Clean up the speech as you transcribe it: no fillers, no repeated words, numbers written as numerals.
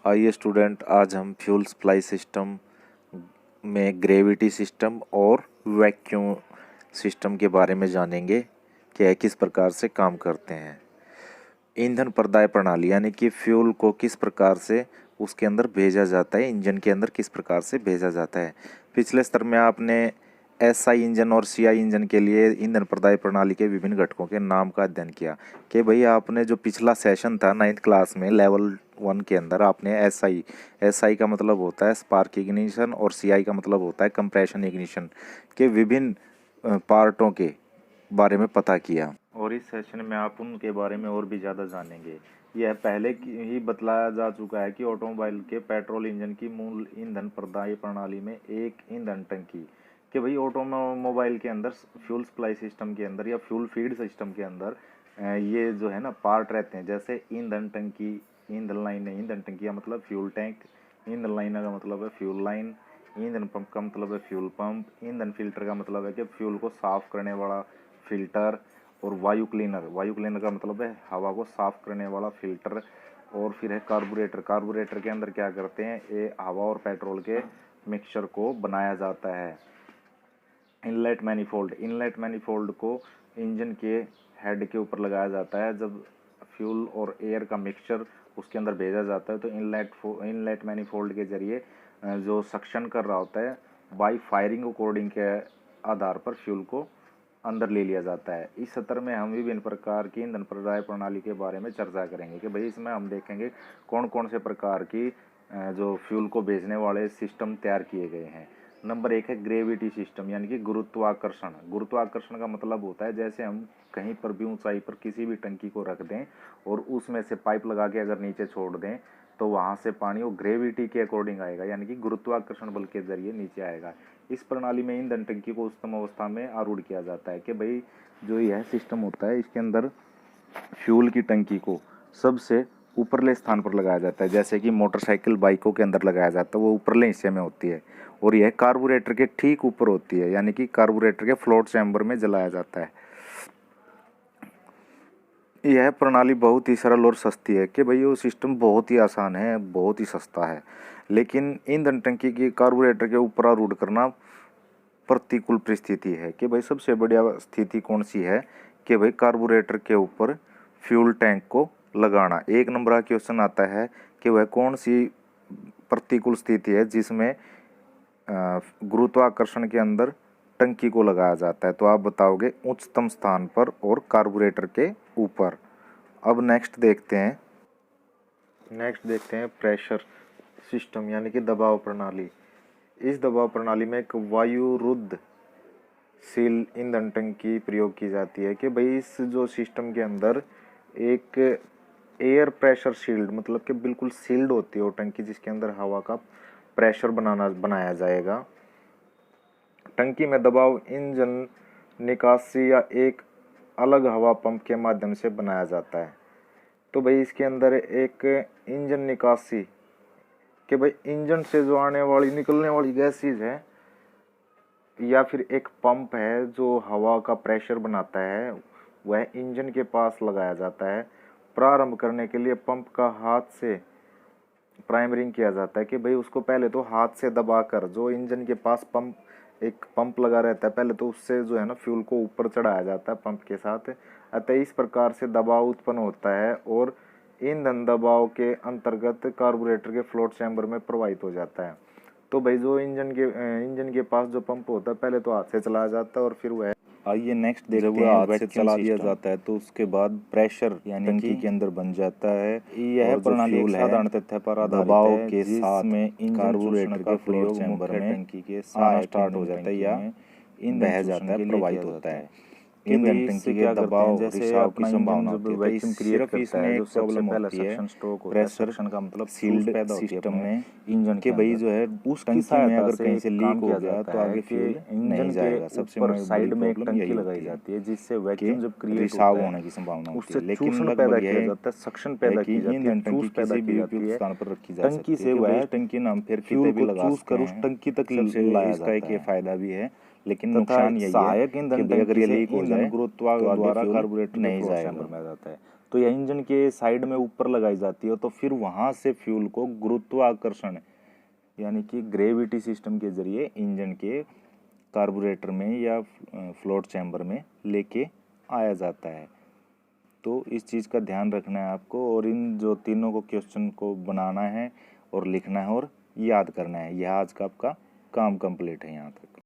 आइए स्टूडेंट, आज हम फ्यूल सप्लाई सिस्टम में ग्रेविटी सिस्टम और वैक्यूम सिस्टम के बारे में जानेंगे कि यह किस प्रकार से काम करते हैं। ईंधन प्रदाय प्रणाली यानी कि फ्यूल को किस प्रकार से उसके अंदर भेजा जाता है, इंजन के अंदर किस प्रकार से भेजा जाता है। पिछले स्तर में आपने एसआई इंजन और सीआई इंजन के लिए ईंधन प्रदाय प्रणाली के विभिन्न घटकों के नाम का अध्ययन किया कि भाई आपने जो पिछला सेशन था 9th क्लास में लेवल 1 के अंदर आपने एसआई का मतलब होता है स्पार्क इग्निशन और सीआई का मतलब होता है कंप्रेशन इग्निशन के विभिन्न पार्टों के बारे में पता किया और इस सेशन में आप उनके बारे में और भी ज़्यादा जानेंगे। यह पहले ही बतलाया जा चुका है कि ऑटोमोबाइल के पेट्रोल इंजन की मूल ईंधन प्रदाय प्रणाली में एक ईंधन टंकी कि भाई ऑटोमोबाइल के अंदर फ्यूल सप्लाई सिस्टम के अंदर या फ्यूल फीड सिस्टम के अंदर ये जो है ना पार्ट रहते हैं, जैसे ईंधन टंकी, ईंधन लाइन है। ईंधन टंकी का मतलब फ्यूल टैंक, ईंधन लाइन का मतलब है फ्यूल लाइन, ईंधन पंप का मतलब है फ्यूल पंप, ईंधन फिल्टर का मतलब है कि फ्यूल को साफ करने वाला फिल्टर, और वायु क्लीनर का मतलब है हवा को साफ करने वाला फिल्टर। और फिर है कार्बोरेटर के अंदर क्या करते हैं, ये हवा और पेट्रोल के मिक्सचर को बनाया जाता है। इनलेट मैनिफोल्ड को इंजन के हेड के ऊपर लगाया जाता है। जब फ्यूल और एयर का मिक्सचर उसके अंदर भेजा जाता है तो इनलेट मैनिफोल्ड के जरिए जो सक्शन कर रहा होता है बाई फायरिंग कोडिंग के आधार पर फ्यूल को अंदर ले लिया जाता है। इस सत्र में हम विभिन्न प्रकार की ईंधन प्रदाय प्रणाली के बारे में चर्चा करेंगे कि भाई इसमें हम देखेंगे कौन कौन से प्रकार की जो फ्यूल को भेजने वाले सिस्टम तैयार किए गए हैं। नंबर 1 है ग्रेविटी सिस्टम यानी कि गुरुत्वाकर्षण का मतलब होता है जैसे हम कहीं पर भी ऊंचाई पर किसी भी टंकी को रख दें और उसमें से पाइप लगा के अगर नीचे छोड़ दें तो वहां से पानी वो ग्रेविटी के अकॉर्डिंग आएगा, यानी कि गुरुत्वाकर्षण बल के जरिए नीचे आएगा। इस प्रणाली में ईंधन टंकी को उच्चतम अवस्था में आरूढ़ किया जाता है कि भाई जो यह सिस्टम होता है इसके अंदर फ्यूल की टंकी को सबसे ऊपरले स्थान पर लगाया जाता है, जैसे कि मोटरसाइकिल बाइकों के अंदर लगाया जाता है, वो ऊपरले हिस्से में होती है और यह कार्बोरेटर के ठीक ऊपर होती है, यानी कि कार्बोरेटर के फ्लोट चैम्बर में जलाया जाता है। यह प्रणाली बहुत ही सरल और सस्ती है कि भाई वो सिस्टम बहुत ही आसान है, बहुत ही सस्ता है। लेकिन ईंधन टंकी की कार्बोरेटर के ऊपर आरूढ़ करना प्रतिकूल परिस्थिति है कि भाई सबसे बढ़िया स्थिति कौन सी है कि भाई कार्बोरेटर के ऊपर फ्यूल टैंक को लगाना। 1 नंबर का क्वेश्चन आता है कि वह कौन सी प्रतिकूल स्थिति है जिसमें गुरुत्वाकर्षण के अंदर टंकी को लगाया जाता है, तो आप बताओगे उच्चतम स्थान पर और कार्बोरेटर के ऊपर। अब नेक्स्ट देखते हैं प्रेशर सिस्टम यानी कि दबाव प्रणाली। इस दबाव प्रणाली में एक वायुरुद्ध सील ईंधन टंकी प्रयोग की जाती है कि भाई इस जो सिस्टम के अंदर एक एयर प्रेशर शील्ड मतलब कि बिल्कुल सील्ड होती है वो टंकी, जिसके अंदर हवा का प्रेशर बनाया जाएगा। टंकी में दबाव इंजन निकासी या एक अलग हवा पंप के माध्यम से बनाया जाता है। तो भाई इसके अंदर एक इंजन निकासी कि भाई इंजन से जो निकलने वाली गैसेज है, या फिर एक पंप है जो हवा का प्रेशर बनाता है, वह इंजन के पास लगाया जाता है। प्रारंभ करने के लिए पंप का हाथ से प्राइमरिंग किया जाता है कि भाई उसको पहले तो हाथ से दबाकर, जो इंजन के पास एक पंप लगा रहता है, पहले तो उससे जो है ना फ्यूल को ऊपर चढ़ाया जाता है पंप के साथ। अतः इस प्रकार से दबाव उत्पन्न होता है और ईंधन दबाव के अंतर्गत कार्बोरेटर के फ्लोट चैम्बर में प्रवाहित हो जाता है। तो भाई जो इंजन के पास जो पंप होता है पहले तो हाथ से चलाया जाता है और फिर वह आइए नेक्स्ट देखते हैं। हाथ से चला दिया जाता है तो उसके बाद प्रेशर यानी टंकी के अंदर बन जाता है। यह प्रणाली एक साधारण तथ्य पर दबाव के साथ में कार्बोरेटर का प्रयोग चैम्बर में टंकी के साथ स्टार्ट हो जाता है या बह जाता है, प्रवाहित होता है। ईंधन टंकी के दबाव रिसाव की संभावना होती है, तो सिर्फ इसमें एक प्रॉब्लम होती है प्रेशर का मतलब सील्ड सिस्टम में इंजन के भाई जो है उस टंकी में अगर कहीं से लीक हो गया तो आगे फ्यूल नहीं जाएगा। सबसे साइड में एक टंकी लगाई जाती है जिससे वैक्यूम जब क्रिएट रिसाव होने की संभावना होती है, लेकिन लगभग यह है सक्शन पैदा की जाती है। ईंधन टंकी किसी भी उपयुक्त स्थान पर रखी जा सकती है, टंकी से वह टंकी नाम फिर फ्यूल को चूज कर उस टंकी तक लाया जाता है। इसका एक फायदा भी है, लेकिन नुकसान यही है कि अगर ये लीक हो जाए गुरुत्वाकर्षण द्वारा कार्बोरेटर नहीं जाएगा में जाता है। तो यह इंजन के साइड में ऊपर लगाई जाती है, तो फिर वहाँ से फ्यूल को गुरुत्वाकर्षण यानी कि ग्रेविटी सिस्टम के जरिए इंजन के कार्बोरेटर में या फ्लोट चैम्बर में लेके आया जाता है। तो इस चीज़ का ध्यान रखना है आपको, और इन जो तीनों को क्वेश्चन को बनाना है और लिखना है और याद करना है। यह आज का आपका काम कंप्लीट है यहाँ तक।